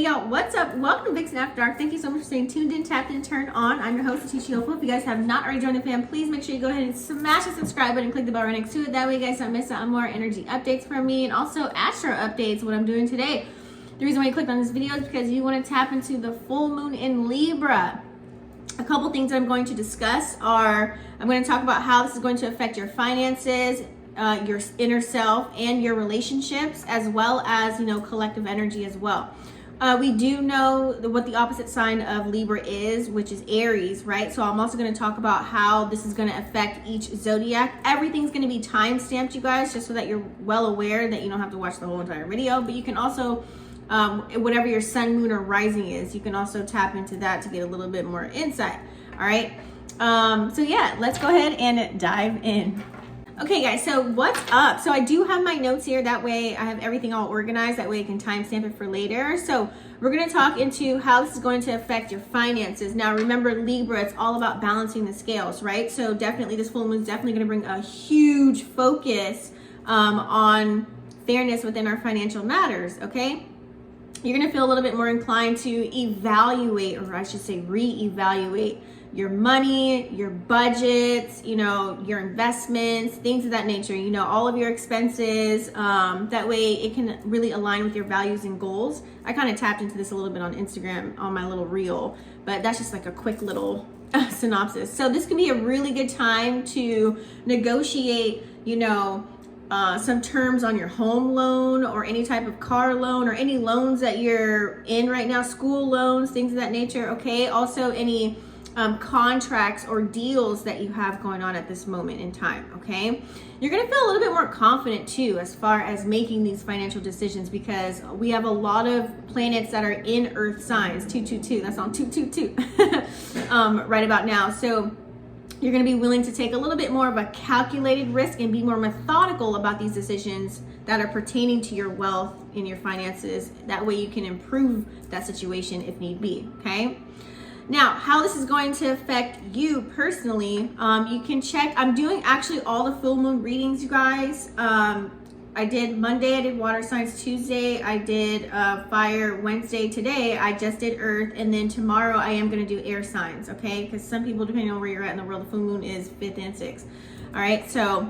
y'all, what's up? Welcome to Vixen After Dark. Thank you so much for staying tuned in, tapped in, turned on. I'm your host, Tisha Hopeful. If you guys have not already joined the fam, please make sure you go ahead and smash the subscribe button and click the bell right next to it. That way you guys don't miss out on more energy updates from me and also astro updates, what I'm doing today. The reason why you clicked on this video is because you want to tap into the full moon in Libra. A couple things that I'm going to discuss are, I'm going to talk about how this is going to affect your finances, your inner self, and your relationships, as well as, collective energy as well. We do know what the opposite sign of Libra is, which is Aries, right? So I'm also going to talk about how this is going to affect each zodiac. Everything's going to be time stamped, you guys, just so that you're well aware that you don't have to watch the whole entire video. But you can also, whatever your sun, moon, or rising is, you can also tap into that to get a little bit more insight. All right. So yeah, let's go ahead and dive in. Okay guys, so what's up? So I do have my notes here, that way I have everything all organized, that way I can timestamp it for later. So we're gonna talk into how this is going to affect your finances. Now remember, Libra, it's all about balancing the scales, right? So definitely this full moon is definitely gonna bring a huge focus on fairness within our financial matters, okay? You're gonna feel a little bit more inclined to evaluate, or I should say reevaluate, your money, your budgets, your investments, things of that nature, all of your expenses. That way it can really align with your values and goals. I kind of tapped into this a little bit on Instagram on my little reel, but that's just like a quick little synopsis. So this can be a really good time to negotiate, some terms on your home loan or any type of car loan or any loans that you're in right now, school loans, things of that nature, okay? Also any contracts or deals that you have going on at this moment in time, okay? You're gonna feel a little bit more confident too as far as making these financial decisions, because we have a lot of planets that are in Earth signs, 222, that's on 222, right about now. So you're gonna be willing to take a little bit more of a calculated risk and be more methodical about these decisions that are pertaining to your wealth and your finances. That way you can improve that situation if need be, okay? Now, how this is going to affect you personally, you can check. I'm doing actually all the full moon readings, you guys. I did Monday, I did water signs. Tuesday, I did fire. Wednesday, today, I just did earth. And then tomorrow, I am going to do air signs, okay? Because some people, depending on where you're at in the world, the full moon is 5th and 6th. All right, so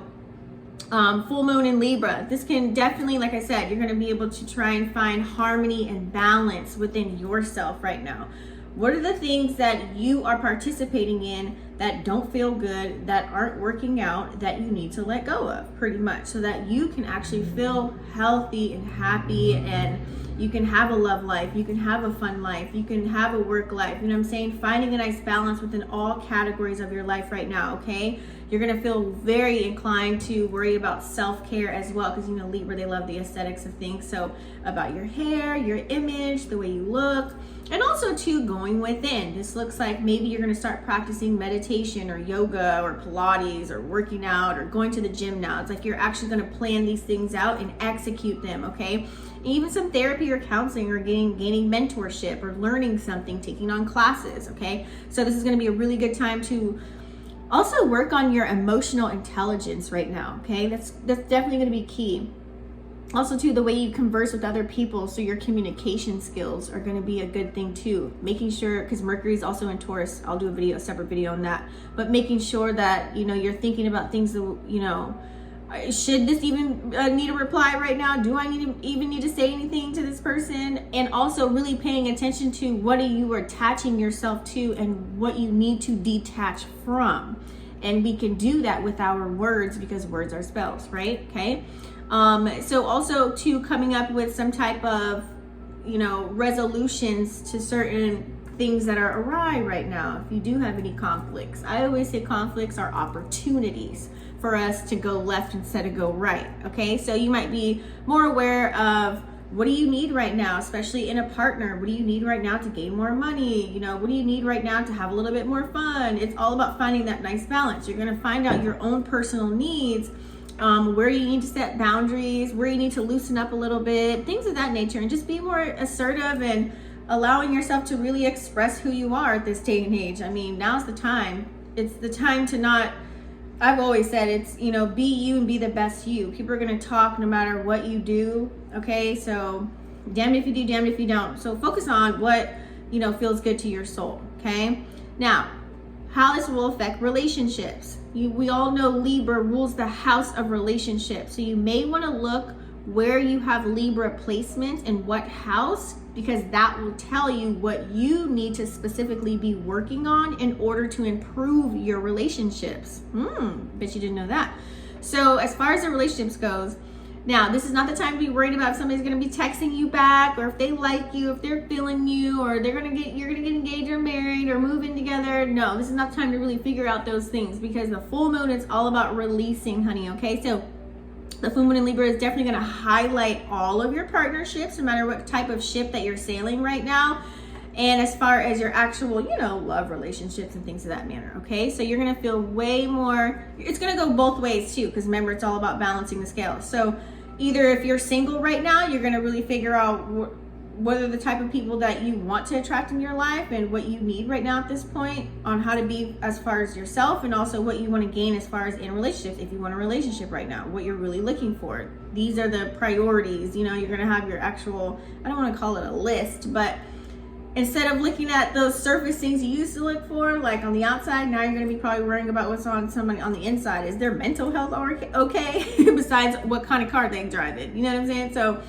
full moon in Libra. This can definitely, like I said, you're going to be able to try and find harmony and balance within yourself right now. What are the things that you are participating in that don't feel good, that aren't working out, that you need to let go of, pretty much, so that you can actually feel healthy and happy, and you can have a love life, you can have a fun life, you can have a work life, you know what I'm saying? Finding a nice balance within all categories of your life right now, okay? You're gonna feel very inclined to worry about self-care as well, because Libra, they love the aesthetics of things. So about your hair, your image, the way you look, and also too going within. This looks like maybe you're gonna start practicing meditation or yoga or Pilates or working out or going to the gym now. It's like you're actually gonna plan these things out and execute them, okay? And even some therapy or counseling or gaining mentorship or learning something, taking on classes, okay? So this is gonna be a really good time to also work on your emotional intelligence right now, okay? That's definitely gonna be key. Also too, the way you converse with other people, so your communication skills are gonna be a good thing too. Making sure, because Mercury is also in Taurus, I'll do a separate video on that, but making sure that, you're thinking about things that, should this even need a reply right now? Do I even need to say anything to this person? And also really paying attention to what are you attaching yourself to and what you need to detach from. And we can do that with our words, because words are spells, right? Okay. So also too, coming up with some type of, resolutions to certain things that are awry right now. If you do have any conflicts, I always say conflicts are opportunities for us to go left instead of go right. Okay, so you might be more aware of what do you need right now, especially in a partner. What do you need right now to gain more money? What do you need right now to have a little bit more fun? It's all about finding that nice balance. You're going to find out your own personal needs, where you need to set boundaries, where you need to loosen up a little bit, things of that nature, and just be more assertive and allowing yourself to really express who you are at this day and age. I mean, now's the time. It's the time to not, I've always said it's, be you and be the best you. People are going to talk no matter what you do. Okay. So Damned if you do, damned if you don't. So focus on what, you know, feels good to your soul, okay? Now, how this will affect relationships. We all know Libra rules the house of relationships. So you may want to look where you have Libra placement in what house, because that will tell you what you need to specifically be working on in order to improve your relationships. Bet you didn't know that. So as far as the relationships goes, now this is not the time to be worried about if somebody's going to be texting you back, or if they like you, if they're feeling you, or you're going to get engaged or married or moving together. No, this is not the time to really figure out those things, because the full moon is all about releasing, honey. Okay, so the full moon in Libra is definitely going to highlight all of your partnerships, no matter what type of ship that you're sailing right now. And as far as your actual, you know, love relationships and things of that manner, okay? So you're going to feel way more, it's going to go both ways too, because remember, it's all about balancing the scales. So either if you're single right now, you're going to really figure out what are the type of people that you want to attract in your life and what you need right now at this point on how to be as far as yourself, and also what you want to gain as far as in relationships. If you want a relationship right now, what you're really looking for. These are the priorities. You know, you're going to have your actual, I don't want to call it a list, but instead of looking at those surface things you used to look for, like on the outside, now you're going to be probably worrying about what's on somebody on the inside. Is their mental health okay? Besides what kind of car they drive in. You know what I'm saying? So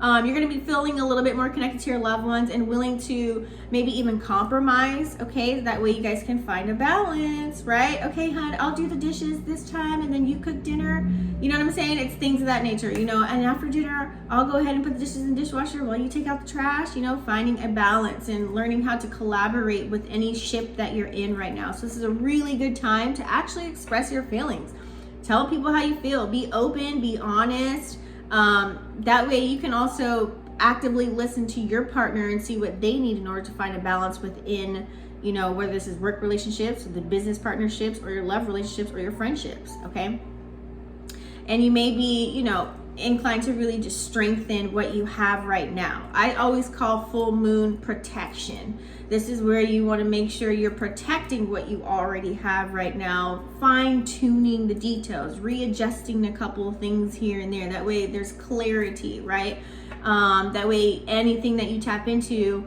you're going to be feeling a little bit more connected to your loved ones and willing to maybe even compromise, okay? That way you guys can find a balance, right? Okay, hon, I'll do the dishes this time and then you cook dinner. You know what I'm saying? It's things of that nature, you know, and after dinner, I'll go ahead and put the dishes in the dishwasher while you take out the trash, you know, finding a balance and learning how to collaborate with any ship that you're in right now. So this is a really good time to actually express your feelings. Tell people how you feel. Be open, be honest. That way you can also actively listen to your partner and see what they need in order to find a balance within, you know, whether this is work relationships, the business partnerships, or your love relationships, or your friendships, okay? And you may be, you know, inclined to really just strengthen what you have right now. I always call full moon protection. This is where you want to make sure you're protecting what you already have right now, fine-tuning the details, readjusting a couple of things here and there. That way there's clarity, right? That way anything that you tap into,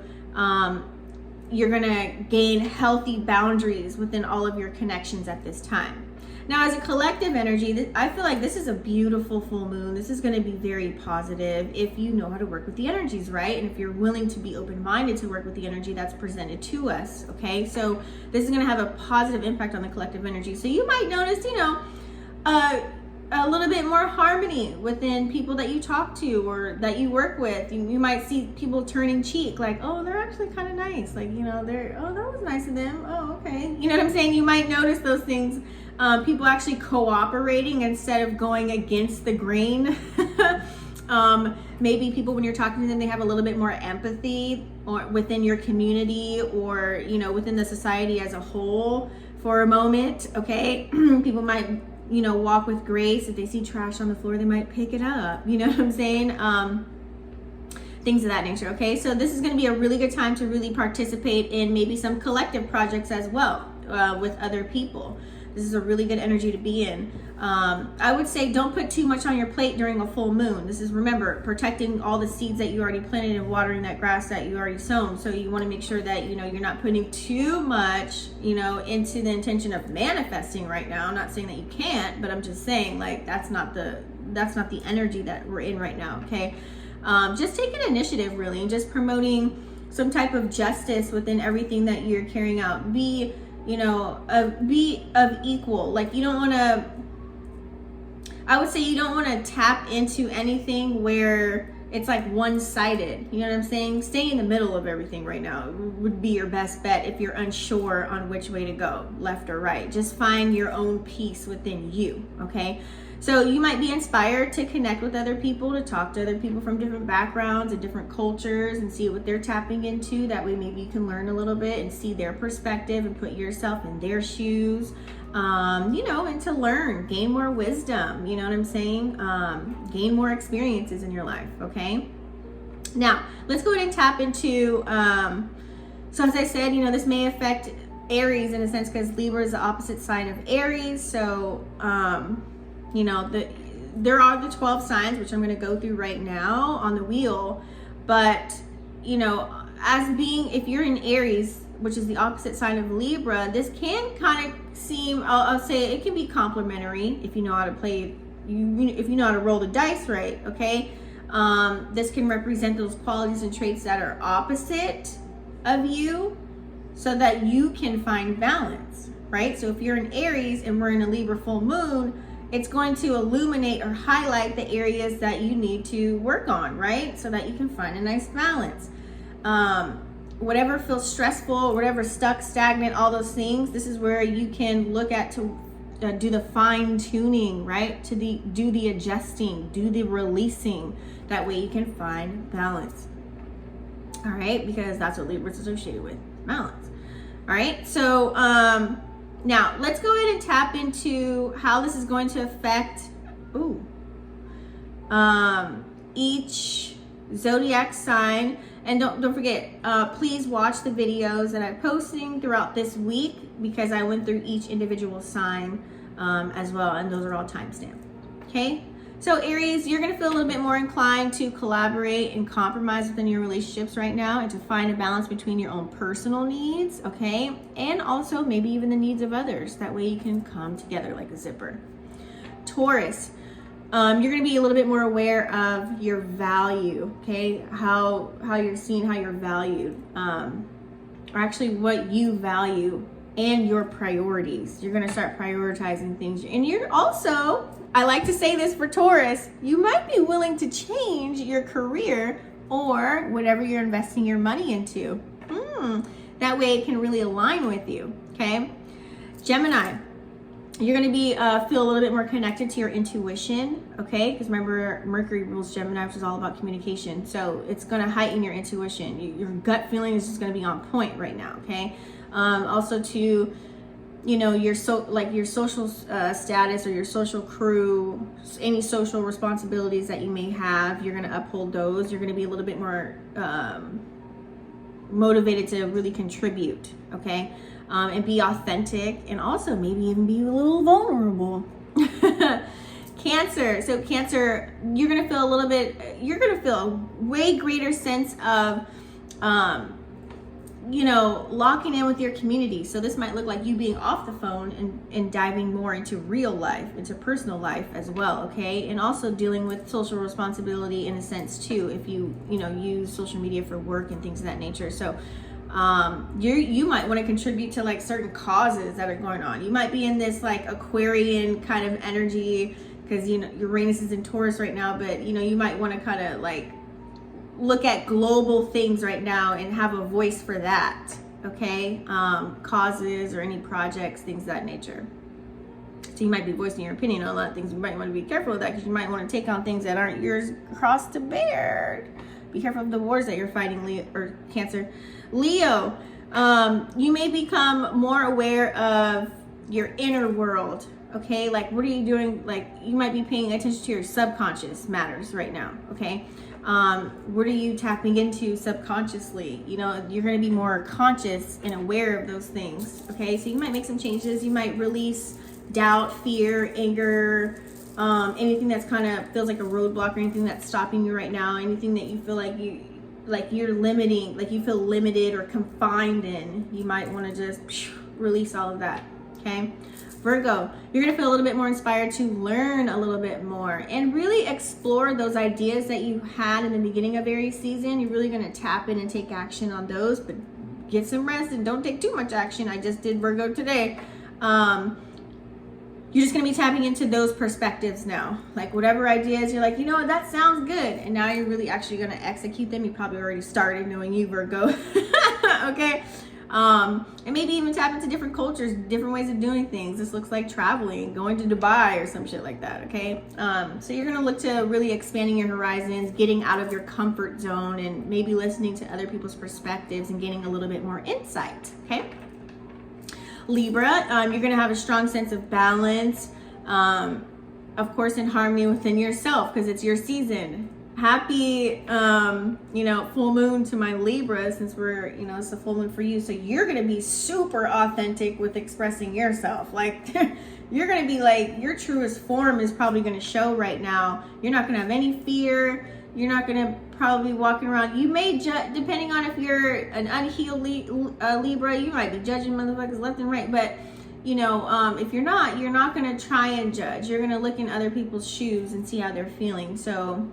you're going to gain healthy boundaries within all of your connections at this time. Now, as a collective energy, I feel like this is a beautiful full moon. This is going to be very positive if you know how to work with the energies, right? And if you're willing to be open-minded to work with the energy that's presented to us, okay? So this is going to have a positive impact on the collective energy. So you might notice, you know, a little bit more harmony within people that you talk to or that you work with. You might see people turning cheek, like, oh, they're actually kind of nice. Like, you know, oh, that was nice of them. Oh, okay. You know what I'm saying? You might notice those things. People actually cooperating instead of going against the grain. Maybe people, when you're talking to them, they have a little bit more empathy or within your community, or, you know, within the society as a whole for a moment, okay? People might, you know, walk with grace. If they see trash on the floor, they might pick it up. You know what I'm saying? Things of that nature, okay? So this is going to be a really good time to really participate in maybe some collective projects as well with other people. This is a really good energy to be in. I would say don't put too much on your plate during a full moon. This is, remember, protecting all the seeds that you already planted and watering that grass that you already sown. So you want to make sure that, you know, you're not putting too much, you know, into the intention of manifesting right now. I'm not saying that you can't, but I'm just saying, like, that's not the energy that we're in right now, okay? Just take an initiative, really, and just promoting some type of justice within everything that you're carrying out. Be, you know, be of equal. Like, you don't want to, I would say you don't want to tap into anything where it's like one-sided. You know what I'm saying? Stay in the middle of everything right now would be your best bet if you're unsure on which way to go, left or right. Just find your own peace within you, okay? So you might be inspired to connect with other people, to talk to other people from different backgrounds and different cultures and see what they're tapping into. That way maybe you can learn a little bit and see their perspective and put yourself in their shoes, you know, and to learn, gain more wisdom, you know what I'm saying? Gain more experiences in your life, okay? Now, let's go ahead and tap into, so as I said, you know, this may affect Aries in a sense because Libra is the opposite sign of Aries. So, you know, there are the 12 signs, which I'm going to go through right now on the wheel. But, you know, as being, if you're in Aries, which is the opposite sign of Libra, this can kind of seem, I'll say it can be complimentary if you know how to play, if you know how to roll the dice right, okay? This can represent those qualities and traits that are opposite of you so that you can find balance, right? So if you're in Aries and we're in a Libra full moon, it's going to illuminate or highlight the areas that you need to work on, right? So that you can find a nice balance. Whatever feels stressful, whatever stuck, stagnant, all those things, this is where you can look at to do the fine tuning, right? Do the adjusting, do the releasing. That way you can find balance. All right, because that's what Libra is associated with, balance. All right, so now let's go ahead and tap into how this is going to affect each zodiac sign. And don't forget, please watch the videos that I'm posting throughout this week, because I went through each individual sign as well, and those are all timestamped. Okay, so Aries, you're going to feel a little bit more inclined to collaborate and compromise within your relationships right now, and to find a balance between your own personal needs, okay, and also maybe even the needs of others. That way you can come together like a zipper. Taurus, you're going to be a little bit more aware of your value, okay? How you're seen, how you're valued, or actually what you value and your priorities. You're going to start prioritizing things. And you're also, I like to say this for Taurus, you might be willing to change your career or whatever you're investing your money into. That way it can really align with you, okay? Gemini, you're going to be feel a little bit more connected to your intuition, okay? Because remember, Mercury rules Gemini, which is all about communication. So it's going to heighten your intuition. Your gut feeling is just going to be on point right now, okay? Also to, you know, your social status or your social crew, any social responsibilities that you may have, you're going to uphold those. You're going to be a little bit more motivated to really contribute, okay? And be authentic, and also maybe even be a little vulnerable. Cancer. So Cancer, you're going to feel a way greater sense of, you know, locking in with your community. So this might look like you being off the phone and diving more into real life, into personal life as well, okay? And also dealing with social responsibility in a sense too, if you use social media for work and things of that nature. So you might want to contribute to like certain causes that are going on. You might be in this like Aquarian kind of energy, because you know Uranus is in Taurus right now, but you know you might want to kind of like look at global things right now and have a voice for that, okay? Causes or any projects, things of that nature. So you might be voicing your opinion on a lot of things. You might want to be careful with that, because you might want to take on things that aren't yours cross to bear. Be careful of the wars that you're fighting, Leo or Cancer. Leo, you may become more aware of your inner world, okay? Like, what are you doing? Like, you might be paying attention to your subconscious matters right now, okay? What are you tapping into subconsciously? You know, you're going to be more conscious and aware of those things, okay? So you might make some changes. You might release doubt, fear, anger, anything that's kind of feels like a roadblock, or anything that's stopping you right now, anything that you feel like you're limiting, like you feel limited or confined in, you might want to just release all of that, okay? Virgo, you're going to feel a little bit more inspired to learn a little bit more and really explore those ideas that you had in the beginning of Aries season. You're really going to tap in and take action on those, but get some rest and don't take too much action. I just did Virgo today. You're just going to be tapping into those perspectives now. Like whatever ideas you're like, you know what, that sounds good. And now you're really actually going to execute them. You probably already started, knowing you, Virgo. Okay. And maybe even tap into different cultures, different ways of doing things. This looks like traveling, going to Dubai or some shit like that. Okay. So you're going to look to really expanding your horizons, getting out of your comfort zone, and maybe listening to other people's perspectives and getting a little bit more insight. Okay. Libra, you're going to have a strong sense of balance, of course, in harmony within yourself, because it's your season. Happy, full moon to my Libra, since we're, it's a full moon for you. So you're going to be super authentic with expressing yourself. Like, you're going to be like, your truest form is probably going to show right now. You're not going to have any fear. You're not going to probably be walking around. You may judge, depending on if you're an unhealed Libra, you might be judging motherfuckers left and right. But, you know, if you're not going to try and judge. You're going to look in other people's shoes and see how they're feeling. So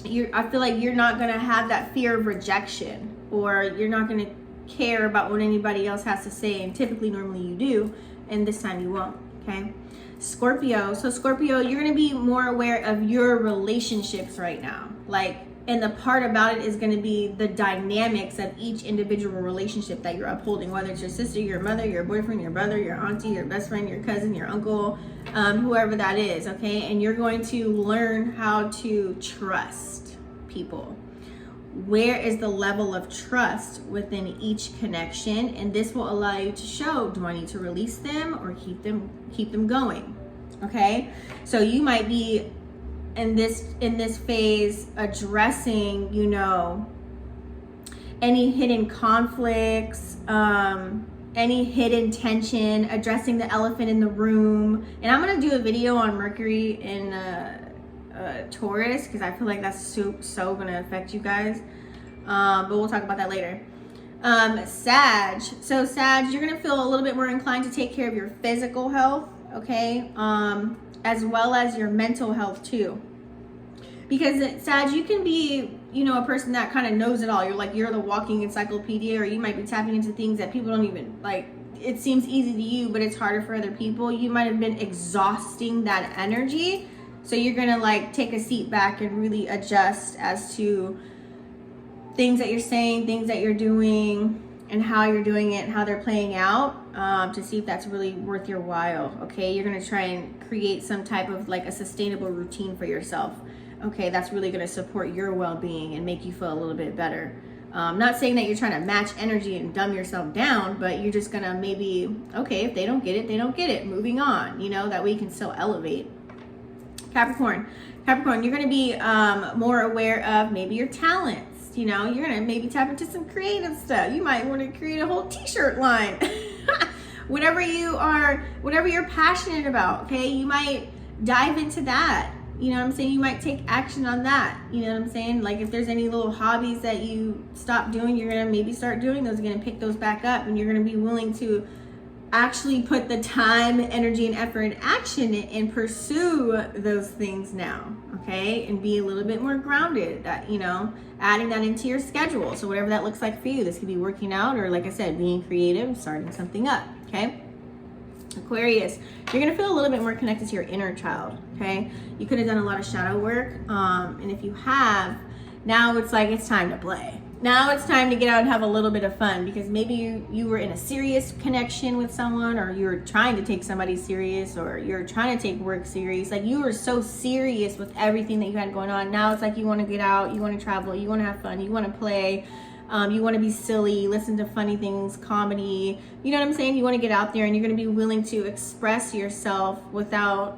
I feel like you're not going to have that fear of rejection, or you're not going to care about what anybody else has to say. And typically, normally you do, and this time you won't. Okay. Scorpio. So Scorpio, you're going to be more aware of your relationships right now. Like, and the part about it is going to be the dynamics of each individual relationship that you're upholding, whether it's your sister, your mother, your boyfriend, your brother, your auntie, your best friend, your cousin, your uncle, whoever that is. Okay. And you're going to learn how to trust people. Where is the level of trust within each connection? And this will allow you to show, do I need to release them or keep them going? Okay. So you might be in this phase addressing, you know, any hidden conflicts, any hidden tension, addressing the elephant in the room. And I'm going to do a video on Mercury in Taurus, because I feel like that's so going to affect you guys. But we'll talk about that later. Sag. So Sag, you're going to feel a little bit more inclined to take care of your physical health, okay? As well as your mental health too. Because Sag, you can be, you know, a person that kind of knows it all. You're the walking encyclopedia, or you might be tapping into things that people don't even, like, it seems easy to you, but it's harder for other people. You might have been exhausting that energy. So you're going to like take a seat back and really adjust as to things that you're saying, things that you're doing, and how you're doing it and how they're playing out, to see if that's really worth your while. Okay. You're going to try and create some type of like a sustainable routine for yourself. Okay. That's really going to support your well-being and make you feel a little bit better. Not saying that you're trying to match energy and dumb yourself down, but you're just going to maybe, okay, if they don't get it, they don't get it. Moving on, you know, that way you can still elevate. Capricorn, you're going to be more aware of maybe your talents. You know, you're going to maybe tap into some creative stuff. You might want to create a whole t-shirt line. whatever you're passionate about, okay? You might dive into that. You know what I'm saying? You might take action on that. You know what I'm saying? Like if there's any little hobbies that you stop doing, you're going to maybe start doing those again and pick those back up. And you're going to be willing to actually put the time, energy, and effort and action and pursue those things now, okay? And be a little bit more grounded, that, you know, adding that into your schedule. So whatever that looks like for you, this could be working out, or like I said, being creative, starting something up, okay? Aquarius, you're going to feel a little bit more connected to your inner child, okay? You could have done a lot of shadow work, and if you have, now it's like it's time to play. Now it's time to get out and have a little bit of fun, because maybe you were in a serious connection with someone, or you're trying to take somebody serious, or you're trying to take work serious. Like you were so serious with everything that you had going on. Now it's like you want to get out, you want to travel, you want to have fun, you want to play, you want to be silly, listen to funny things, comedy. You know what I'm saying? You want to get out there and you're going to be willing to express yourself without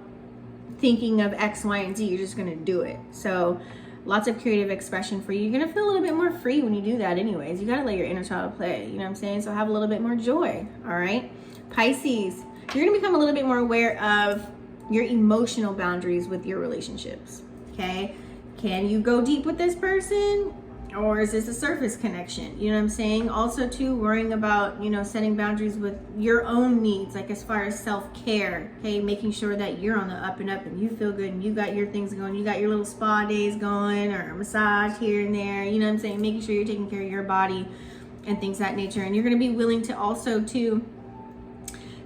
thinking of X, Y, and Z. You're just going to do it. So lots of creative expression for you. You're going to feel a little bit more free when you do that anyways. You got to let your inner child play. You know what I'm saying? So have a little bit more joy. All right. Pisces, you're going to become a little bit more aware of your emotional boundaries with your relationships. Okay. Can you go deep with this person? Or is this a surface connection? You know what I'm saying? Also too, worrying about, you know, setting boundaries with your own needs, like as far as self-care, okay? Making sure that you're on the up and up and you feel good and you got your things going. You got your little spa days going, or a massage here and there. You know what I'm saying? Making sure you're taking care of your body and things of that nature. And you're going to be willing to also to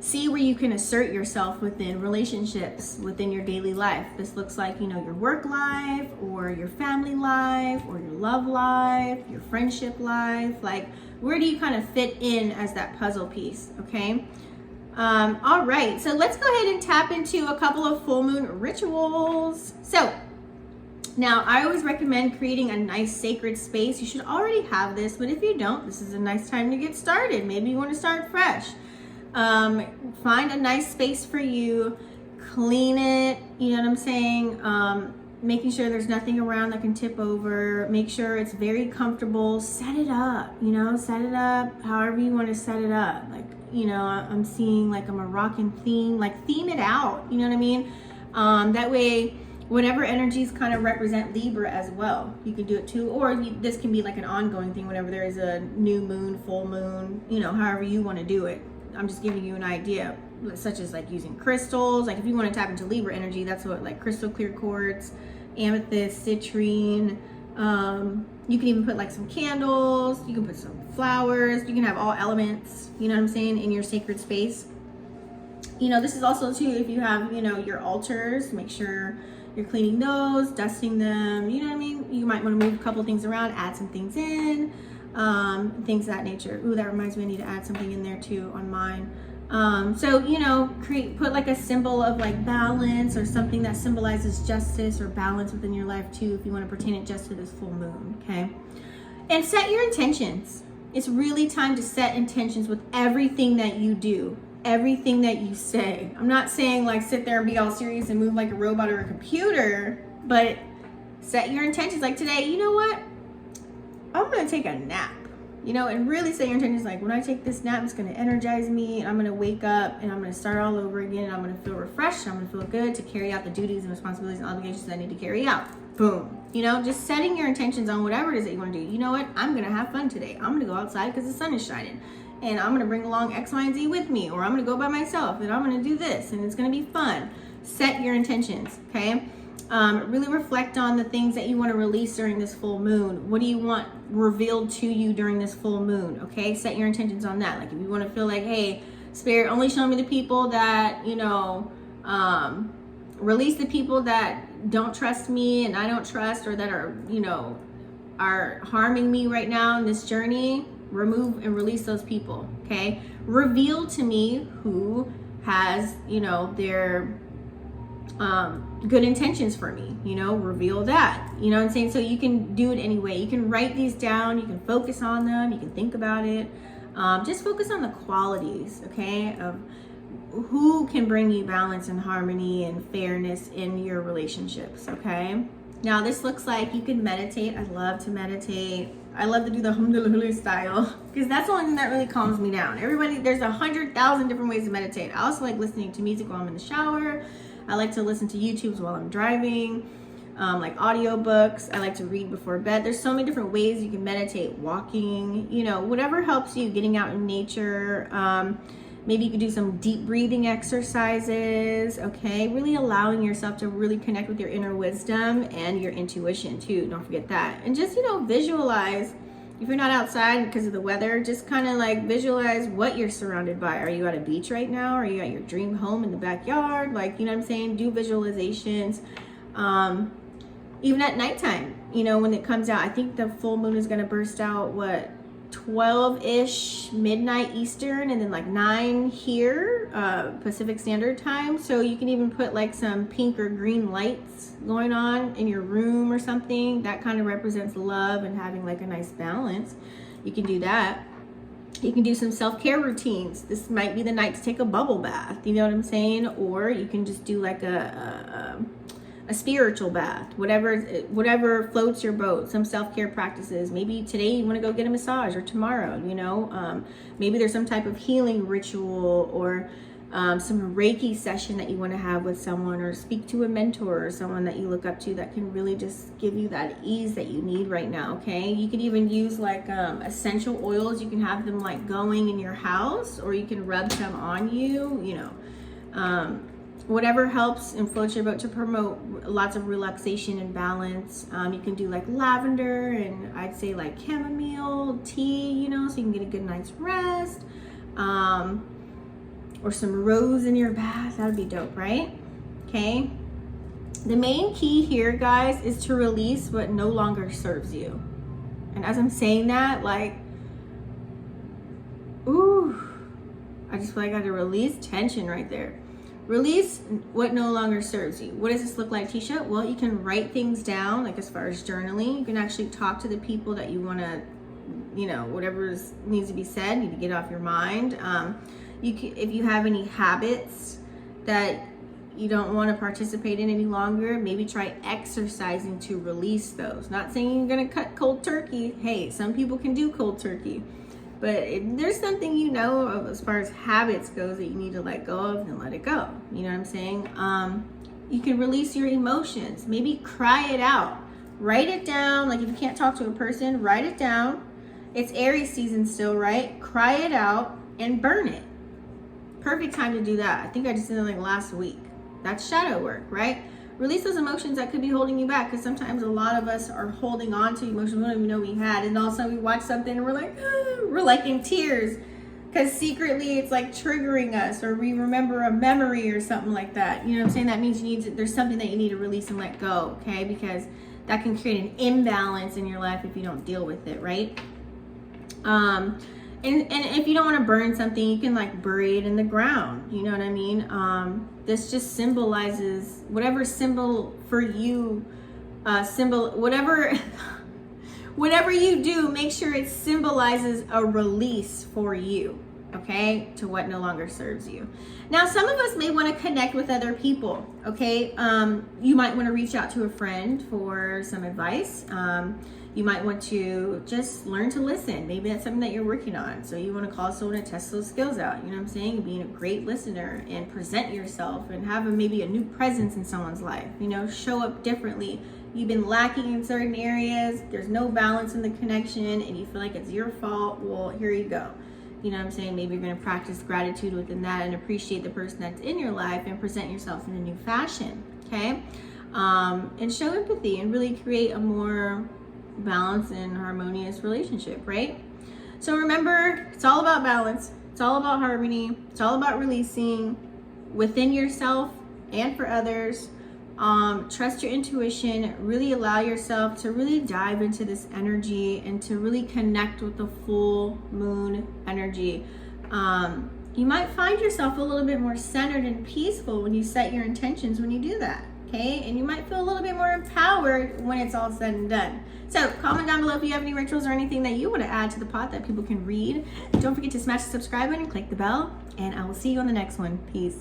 see where you can assert yourself within relationships, within your daily life. This looks like, you know, your work life, or your family life, or your love life, your friendship life. Like, where do you kind of fit in as that puzzle piece, okay? All right, so let's go ahead and tap into a couple of full moon rituals. So now I always recommend creating a nice sacred space. You should already have this, but if you don't, this is a nice time to get started. Maybe you want to start fresh. Find a nice space for you, clean it, you know what I'm saying? Making sure there's nothing around that can tip over, make sure it's very comfortable, set it up, you know, set it up however you want to set it up. Like, you know, I'm seeing like a Moroccan theme, like theme it out, you know what I mean? That way whatever energies kind of represent Libra as well. You can do it too, or this can be like an ongoing thing whenever there is a new moon, full moon, you know, however you want to do it. I'm just giving you an idea, such as like using crystals. Like if you want to tap into Libra energy, that's what, like crystal clear quartz, amethyst, citrine. You can even put like some candles, you can put some flowers, you can have all elements, you know what I'm saying, in your sacred space. You know, this is also too, if you have, you know, your altars, make sure you're cleaning those, dusting them, you know what I mean? You might want to move a couple things around, add some things in, things of that nature. Ooh, that reminds me, I need to add something in there too on mine. So, you know, put like a symbol of like balance or something that symbolizes justice or balance within your life too, if you want to pertain it just to this full moon, okay? And set your intentions. It's really time to set intentions with everything that you do, everything that you say. I'm not saying like sit there and be all serious and move like a robot or a computer, but set your intentions. Like today, you know what? I'm going to take a nap. You know, and really set your intentions like, when I take this nap, it's going to energize me, and I'm going to wake up and I'm going to start all over again, and I'm going to feel refreshed, I'm going to feel good to carry out the duties and responsibilities and obligations that I need to carry out. Boom. You know, just setting your intentions on whatever it is that you want to do. You know what? I'm going to have fun today. I'm going to go outside because the sun is shining, and I'm going to bring along X, Y, and Z with me, or I'm going to go by myself, and I'm going to do this, and it's going to be fun. Set your intentions, okay? Really reflect on the things that you want to release during this full moon. What do you want revealed to you during this full moon? Okay, set your intentions on that. Like if you want to feel like, hey, Spirit, only show me the people that, you know, release the people that don't trust me and I don't trust, or that are, you know, are harming me right now in this journey. Remove and release those people, okay? Reveal to me who has, you know, their good intentions for me, you know, reveal that, you know what I'm saying? So you can do it anyway. You can write these down, you can focus on them, you can think about it. Just focus on the qualities, okay, of who can bring you balance and harmony and fairness in your relationships, okay? Now this looks like you can meditate. I love to meditate. I love to do the hum style because that's the only thing that really calms me down. Everybody, there's 100,000 different ways to meditate. I also like listening to music while I'm in the shower. I like to listen to YouTubes while I'm driving, like audiobooks. I like to read before bed. There's so many different ways you can meditate, walking, you know, whatever helps you, getting out in nature. Maybe you could do some deep breathing exercises, okay? Really allowing yourself to really connect with your inner wisdom and your intuition too. Don't forget that. And just, you know, visualize. If you're not outside because of the weather, just kind of like visualize what you're surrounded by. Are you at a beach right now? Are you at your dream home in the backyard? Like, you know what I'm saying? Do visualizations. Even at nighttime, you know, when it comes out, I think the full moon is going to burst out, 12-ish midnight Eastern, and then like 9 here, Pacific Standard Time. So you can even put like some pink or green lights going on in your room or something. That kind of represents love and having like a nice balance. You can do that. You can do some self-care routines. This might be the night to take a bubble bath, you know what I'm saying? Or you can just do like a spiritual bath, whatever floats your boat. Some self-care practices. Maybe today you want to go get a massage, or tomorrow, you know, maybe there's some type of healing ritual, or some Reiki session that you want to have with someone, or speak to a mentor or someone that you look up to that can really just give you that ease that you need right now, okay? You can even use like essential oils. You can have them like going in your house, or you can rub some on you, you know, whatever helps and floats your boat to promote lots of relaxation and balance. You can do like lavender and I'd say like chamomile tea, you know, so you can get a good night's rest. Or some rose in your bath. That would be dope, right? Okay. The main key here, guys, is to release what no longer serves you. And as I'm saying that, like, ooh, I just feel like I got to release tension right there. Release what no longer serves you. What does this look like, Tisha? Well, you can write things down, like as far as journaling. You can actually talk to the people that you want to, you know, whatever needs to be said, need to get off your mind. You can, if you have any habits that you don't want to participate in any longer, maybe try exercising to release those. Not saying you're going to cut cold turkey. Hey, some people can do cold turkey. But there's something, you know, of as far as habits goes that you need to let go of and let it go. You know what I'm saying? You can release your emotions. Maybe cry it out. Write it down. Like if you can't talk to a person, write it down. It's Aries season still, right? Cry it out and burn it. Perfect time to do that. I think I just did it like last week. That's shadow work, right? Release those emotions that could be holding you back, because sometimes a lot of us are holding on to emotions we don't even know we had, and all of a sudden we watch something and we're like, ah, we're like in tears because secretly it's like triggering us, or we remember a memory or something like that. You know what I'm saying? That means there's something that you need to release and let go, okay? Because that can create an imbalance in your life if you don't deal with it, right? And if you don't want to burn something, you can like bury it in the ground. You know what I mean? This just symbolizes whatever symbol for you, whatever you do, make sure it symbolizes a release for you, okay, to what no longer serves you. Now, some of us may want to connect with other people, okay? You might want to reach out to a friend for some advice. You might want to just learn to listen. Maybe that's something that you're working on. So you want to call someone to test those skills out. You know what I'm saying? Being a great listener and present yourself and have maybe a new presence in someone's life. You know, show up differently. You've been lacking in certain areas. There's no balance in the connection and you feel like it's your fault. Well, here you go. You know what I'm saying? Maybe you're going to practice gratitude within that and appreciate the person that's in your life and present yourself in a new fashion. Okay? And show empathy and really create a more balanced and harmonious relationship, right? So remember, it's all about balance. It's all about harmony. It's all about releasing within yourself and for others. Trust your intuition. Really allow yourself to really dive into this energy and to really connect with the full moon energy. You might find yourself a little bit more centered and peaceful when you set your intentions when you do that. Okay, and you might feel a little bit more empowered when it's all said and done. So comment down below if you have any rituals or anything that you want to add to the pot that people can read. Don't forget to smash the subscribe button and click the bell, and I will see you on the next one. Peace.